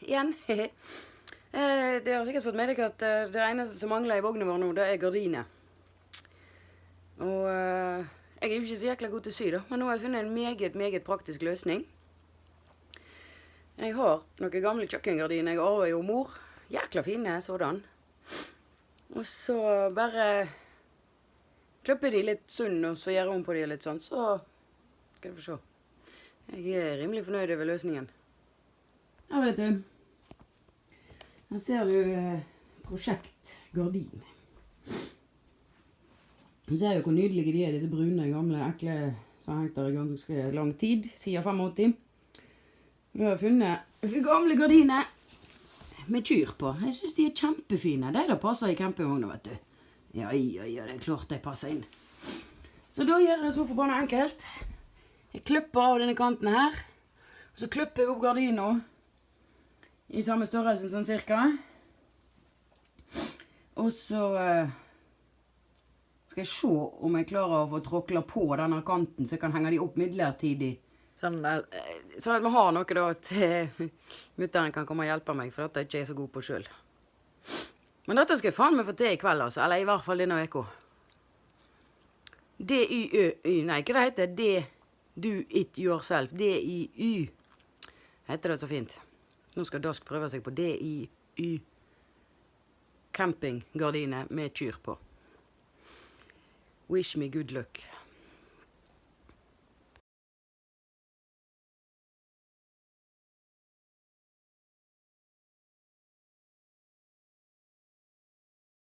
igjen. Det har sikkert fått med deg at det eneste som mangler i vognen vår nå, det gardiner. Og jeg jo ikke så jækla god til å sy da, men nå har jeg funnet en meget praktisk løsning. Jeg har noen gamle kjøkkengardiner, jeg arver jo mor. Jækla fine, sådan. Og så bare klipper de litt sunn, og så gjør hun på de litt sånn, så skal du få se. Jeg rimelig fornøyd over løsningen. Ja, vet du. Her ser du prosjekt gardin. Du ser jo hvor nydelige de disse brune, gamle, ekle, som har hengt der i ganske lang tid, siden 85. Da har jeg funnet gamle gardiner med kyr på. Jeg synes de kjempefine. De da passer i campingvognen, vet du. Ja, det er klart de passer inn. Så da gjør jeg det så forbannet enkelt. Jeg klipper av denne kanten her, og så klipper jeg opp gardinen i samme størrelsen sånn cirka. Og så skal jeg se om jeg klarer å få tråklet på denne kanten, så jeg kan henge de opp midlertidig. Sånn at vi har noe da til mutteren kan komme og hjelpe meg, for dette er ikke jeg så god på selv. Men dette skal jeg faen meg få til i kveld, altså, eller i hvert fall denne veka. Nei, hva det heter? Do it yourself. D-I-Y. Heter det så fint. Nå skal Dask prøve seg på D-I-Y. Campinggardiner med kyr på. Wish me good luck.